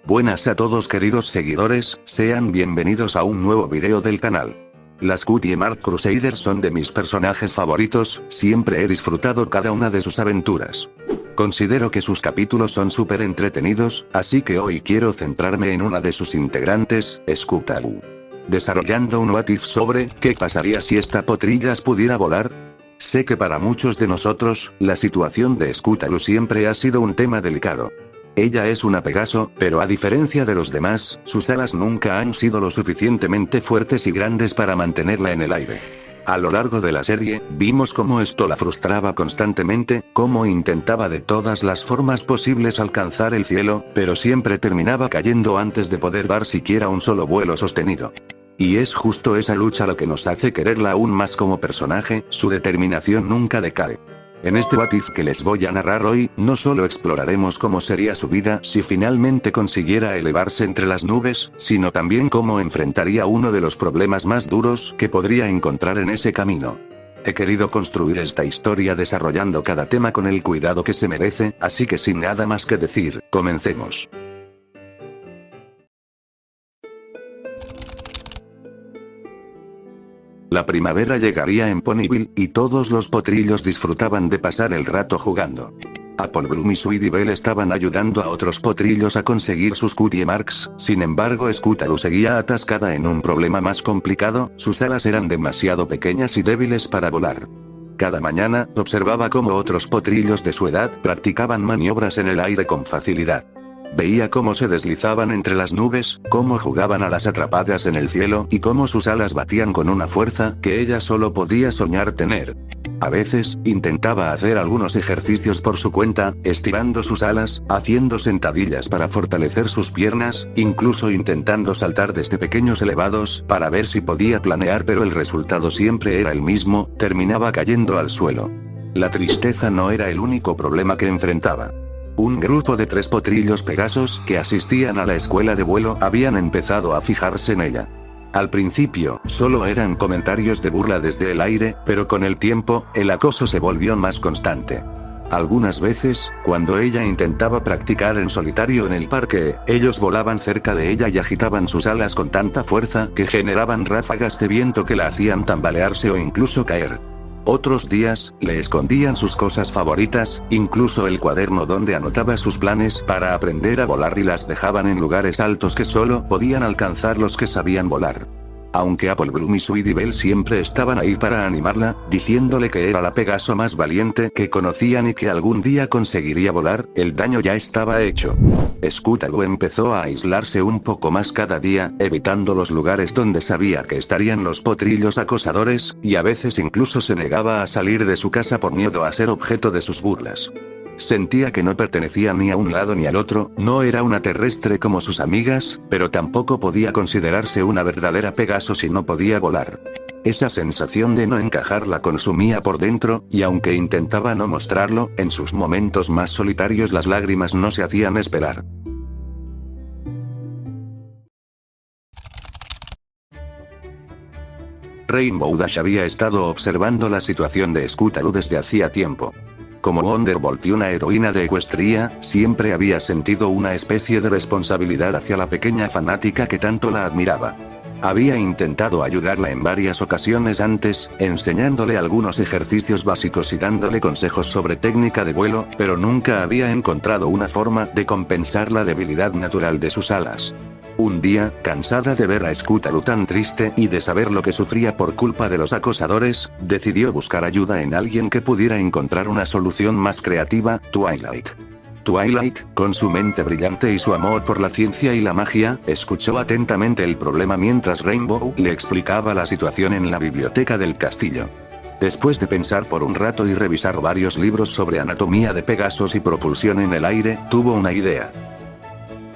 Buenas a todos queridos seguidores, sean bienvenidos a un nuevo video del canal. Las Cutie Mark Crusaders son de mis personajes favoritos, siempre he disfrutado cada una de sus aventuras. Considero que sus capítulos son súper entretenidos, así que hoy quiero centrarme en una de sus integrantes, Scootaloo. Desarrollando un what if sobre, ¿qué pasaría si esta potrillas pudiera volar? Sé que para muchos de nosotros, la situación de Scootaloo siempre ha sido un tema delicado. Ella es una Pegaso, pero a diferencia de los demás, sus alas nunca han sido lo suficientemente fuertes y grandes para mantenerla en el aire. A lo largo de la serie, vimos cómo esto la frustraba constantemente, cómo intentaba de todas las formas posibles alcanzar el cielo, pero siempre terminaba cayendo antes de poder dar siquiera un solo vuelo sostenido. Y es justo esa lucha lo que nos hace quererla aún más como personaje, su determinación nunca decae. En este what if que les voy a narrar hoy, no solo exploraremos cómo sería su vida si finalmente consiguiera elevarse entre las nubes, sino también cómo enfrentaría uno de los problemas más duros que podría encontrar en ese camino. He querido construir esta historia desarrollando cada tema con el cuidado que se merece, así que sin nada más que decir, comencemos. La primavera llegaría en Ponyville, y todos los potrillos disfrutaban de pasar el rato jugando. Apple Bloom y Sweetie Belle estaban ayudando a otros potrillos a conseguir sus Cutie Marks, sin embargo Scootaloo seguía atascada en un problema más complicado, sus alas eran demasiado pequeñas y débiles para volar. Cada mañana, observaba cómo otros potrillos de su edad practicaban maniobras en el aire con facilidad. Veía cómo se deslizaban entre las nubes, cómo jugaban a las atrapadas en el cielo y cómo sus alas batían con una fuerza que ella solo podía soñar tener. A veces, intentaba hacer algunos ejercicios por su cuenta, estirando sus alas, haciendo sentadillas para fortalecer sus piernas, incluso intentando saltar desde pequeños elevados para ver si podía planear, pero el resultado siempre era el mismo, terminaba cayendo al suelo. La tristeza no era el único problema que enfrentaba. Un grupo de 3 potrillos Pegasos que asistían a la escuela de vuelo habían empezado a fijarse en ella. Al principio, solo eran comentarios de burla desde el aire, pero con el tiempo, el acoso se volvió más constante. Algunas veces, cuando ella intentaba practicar en solitario en el parque, ellos volaban cerca de ella y agitaban sus alas con tanta fuerza que generaban ráfagas de viento que la hacían tambalearse o incluso caer. Otros días, le escondían sus cosas favoritas, incluso el cuaderno donde anotaba sus planes para aprender a volar, y las dejaban en lugares altos que solo podían alcanzar los que sabían volar. Aunque Apple Bloom y Sweetie Belle siempre estaban ahí para animarla, diciéndole que era la Pegaso más valiente que conocían y que algún día conseguiría volar, el daño ya estaba hecho. Scootaloo empezó a aislarse un poco más cada día, evitando los lugares donde sabía que estarían los potrillos acosadores, y a veces incluso se negaba a salir de su casa por miedo a ser objeto de sus burlas. Sentía que no pertenecía ni a un lado ni al otro, no era una terrestre como sus amigas, pero tampoco podía considerarse una verdadera Pegaso si no podía volar. Esa sensación de no encajar la consumía por dentro, y aunque intentaba no mostrarlo, en sus momentos más solitarios las lágrimas no se hacían esperar. Rainbow Dash había estado observando la situación de Scootaloo desde hacía tiempo. Como Wonderbolt y una heroína de Equestria, siempre había sentido una especie de responsabilidad hacia la pequeña fanática que tanto la admiraba. Había intentado ayudarla en varias ocasiones antes, enseñándole algunos ejercicios básicos y dándole consejos sobre técnica de vuelo, pero nunca había encontrado una forma de compensar la debilidad natural de sus alas. Un día, cansada de ver a Scootaloo tan triste y de saber lo que sufría por culpa de los acosadores, decidió buscar ayuda en alguien que pudiera encontrar una solución más creativa: Twilight. Twilight, con su mente brillante y su amor por la ciencia y la magia, escuchó atentamente el problema mientras Rainbow le explicaba la situación en la biblioteca del castillo. Después de pensar por un rato y revisar varios libros sobre anatomía de Pegasos y propulsión en el aire, tuvo una idea.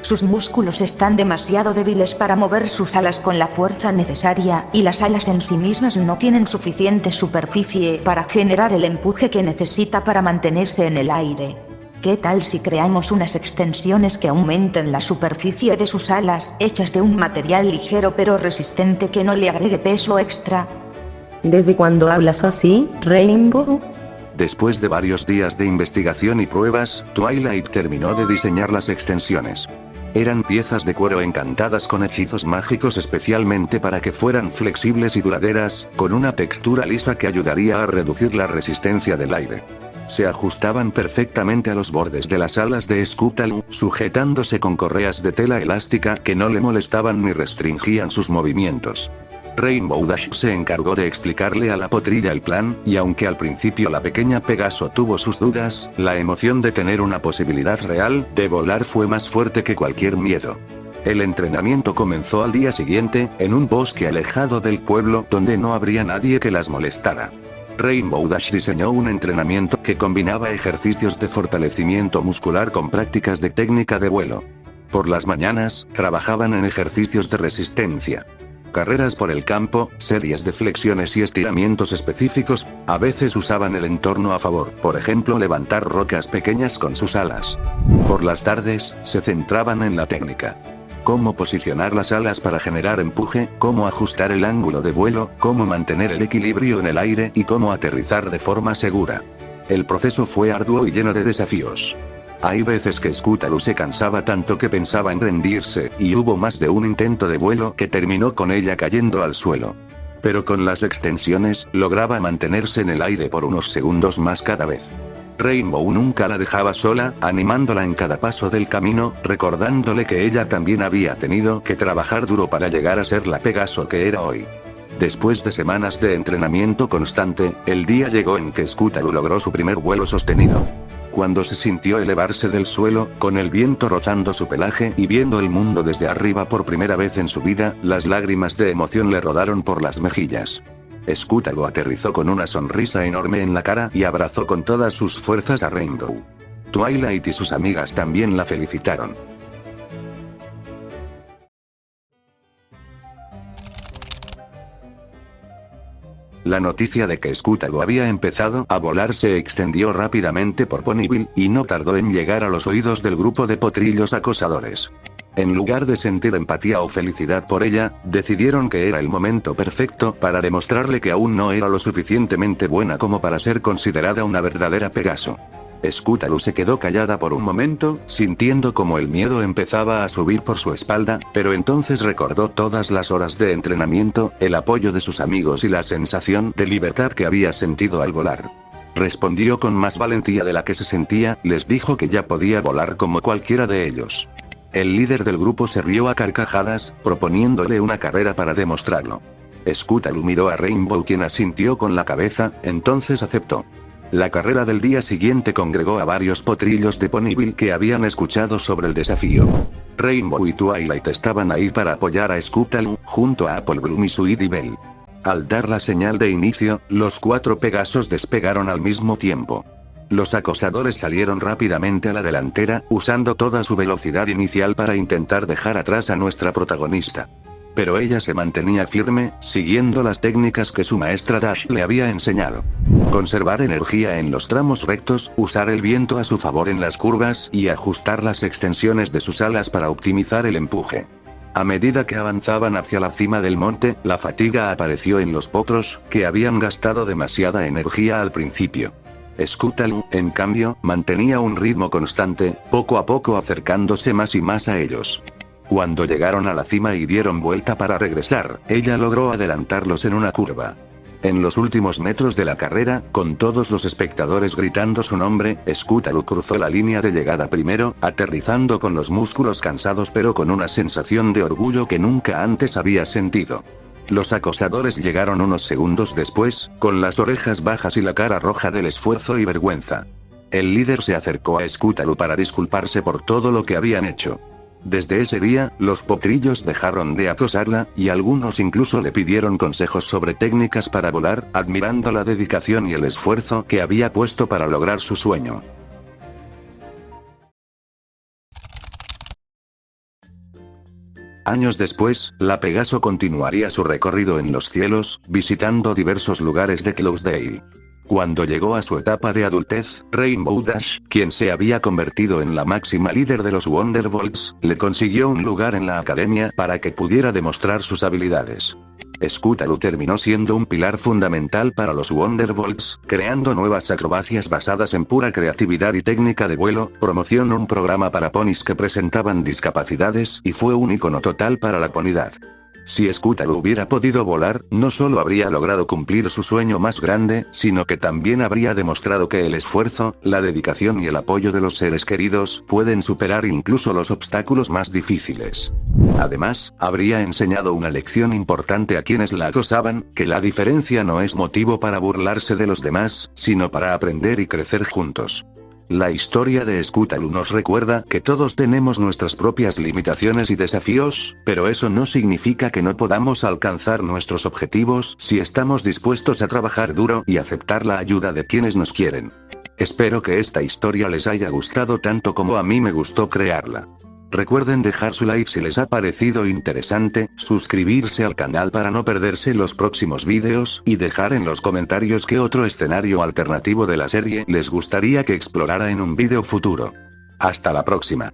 Sus músculos están demasiado débiles para mover sus alas con la fuerza necesaria, y las alas en sí mismas no tienen suficiente superficie para generar el empuje que necesita para mantenerse en el aire. ¿Qué tal si creamos unas extensiones que aumenten la superficie de sus alas, hechas de un material ligero pero resistente que no le agregue peso extra? ¿Desde cuándo hablas así, Rainbow? Después de varios días de investigación y pruebas, Twilight terminó de diseñar las extensiones. Eran piezas de cuero encantadas con hechizos mágicos especialmente para que fueran flexibles y duraderas, con una textura lisa que ayudaría a reducir la resistencia del aire. Se ajustaban perfectamente a los bordes de las alas de Scuttle, sujetándose con correas de tela elástica que no le molestaban ni restringían sus movimientos. Rainbow Dash se encargó de explicarle a la potrilla el plan, y aunque al principio la pequeña Pegaso tuvo sus dudas, la emoción de tener una posibilidad real de volar fue más fuerte que cualquier miedo. El entrenamiento comenzó al día siguiente, en un bosque alejado del pueblo donde no habría nadie que las molestara. Rainbow Dash diseñó un entrenamiento que combinaba ejercicios de fortalecimiento muscular con prácticas de técnica de vuelo. Por las mañanas, trabajaban en ejercicios de resistencia. Carreras por el campo, series de flexiones y estiramientos específicos, a veces usaban el entorno a favor, por ejemplo levantar rocas pequeñas con sus alas. Por las tardes, se centraban en la técnica. Cómo posicionar las alas para generar empuje, cómo ajustar el ángulo de vuelo, cómo mantener el equilibrio en el aire y cómo aterrizar de forma segura. El proceso fue arduo y lleno de desafíos. Hay veces que Scuttle se cansaba tanto que pensaba en rendirse, y hubo más de un intento de vuelo que terminó con ella cayendo al suelo. Pero con las extensiones, lograba mantenerse en el aire por unos segundos más cada vez. Rainbow nunca la dejaba sola, animándola en cada paso del camino, recordándole que ella también había tenido que trabajar duro para llegar a ser la Pegaso que era hoy. Después de semanas de entrenamiento constante, el día llegó en que Scuttle logró su primer vuelo sostenido. Cuando se sintió elevarse del suelo, con el viento rozando su pelaje y viendo el mundo desde arriba por primera vez en su vida, las lágrimas de emoción le rodaron por las mejillas. Scuttle aterrizó con una sonrisa enorme en la cara y abrazó con todas sus fuerzas a Rainbow. Twilight y sus amigas también la felicitaron. La noticia de que Scuttle había empezado a volar se extendió rápidamente por Ponyville, y no tardó en llegar a los oídos del grupo de potrillos acosadores. En lugar de sentir empatía o felicidad por ella, decidieron que era el momento perfecto para demostrarle que aún no era lo suficientemente buena como para ser considerada una verdadera Pegaso. Scuttle se quedó callada por un momento, sintiendo como el miedo empezaba a subir por su espalda, pero entonces recordó todas las horas de entrenamiento, el apoyo de sus amigos y la sensación de libertad que había sentido al volar. Respondió con más valentía de la que se sentía, les dijo que ya podía volar como cualquiera de ellos. El líder del grupo se rió a carcajadas, proponiéndole una carrera para demostrarlo. Scuttle miró a Rainbow, quien asintió con la cabeza, entonces aceptó. La carrera del día siguiente congregó a varios potrillos de Ponyville que habían escuchado sobre el desafío. Rainbow y Twilight estaban ahí para apoyar a Scuttle, junto a Apple Bloom y Sweetie Belle. Al dar la señal de inicio, los 4 Pegasos despegaron al mismo tiempo. Los acosadores salieron rápidamente a la delantera, usando toda su velocidad inicial para intentar dejar atrás a nuestra protagonista. Pero ella se mantenía firme, siguiendo las técnicas que su maestra Dash le había enseñado. Conservar energía en los tramos rectos, usar el viento a su favor en las curvas y ajustar las extensiones de sus alas para optimizar el empuje. A medida que avanzaban hacia la cima del monte, la fatiga apareció en los potros, que habían gastado demasiada energía al principio. Scuttle, en cambio, mantenía un ritmo constante, poco a poco acercándose más y más a ellos. Cuando llegaron a la cima y dieron vuelta para regresar, ella logró adelantarlos en una curva. En los últimos metros de la carrera, con todos los espectadores gritando su nombre, Scuttle cruzó la línea de llegada primero, aterrizando con los músculos cansados pero con una sensación de orgullo que nunca antes había sentido. Los acosadores llegaron unos segundos después, con las orejas bajas y la cara roja del esfuerzo y vergüenza. El líder se acercó a Scuttle para disculparse por todo lo que habían hecho. Desde ese día, los potrillos dejaron de acosarla, y algunos incluso le pidieron consejos sobre técnicas para volar, admirando la dedicación y el esfuerzo que había puesto para lograr su sueño. Años después, la Pegaso continuaría su recorrido en los cielos, visitando diversos lugares de Cloudsdale. Cuando llegó a su etapa de adultez, Rainbow Dash, quien se había convertido en la máxima líder de los Wonderbolts, le consiguió un lugar en la academia para que pudiera demostrar sus habilidades. Scootaloo terminó siendo un pilar fundamental para los Wonderbolts, creando nuevas acrobacias basadas en pura creatividad y técnica de vuelo, promocionó un programa para ponis que presentaban discapacidades y fue un icono total para la ponidad. Si Scootaloo hubiera podido volar, no solo habría logrado cumplir su sueño más grande, sino que también habría demostrado que el esfuerzo, la dedicación y el apoyo de los seres queridos pueden superar incluso los obstáculos más difíciles. Además, habría enseñado una lección importante a quienes la acosaban, que la diferencia no es motivo para burlarse de los demás, sino para aprender y crecer juntos. La historia de Scootaloo nos recuerda que todos tenemos nuestras propias limitaciones y desafíos, pero eso no significa que no podamos alcanzar nuestros objetivos si estamos dispuestos a trabajar duro y aceptar la ayuda de quienes nos quieren. Espero que esta historia les haya gustado tanto como a mí me gustó crearla. Recuerden dejar su like si les ha parecido interesante, suscribirse al canal para no perderse los próximos vídeos, y dejar en los comentarios qué otro escenario alternativo de la serie les gustaría que explorara en un vídeo futuro. Hasta la próxima.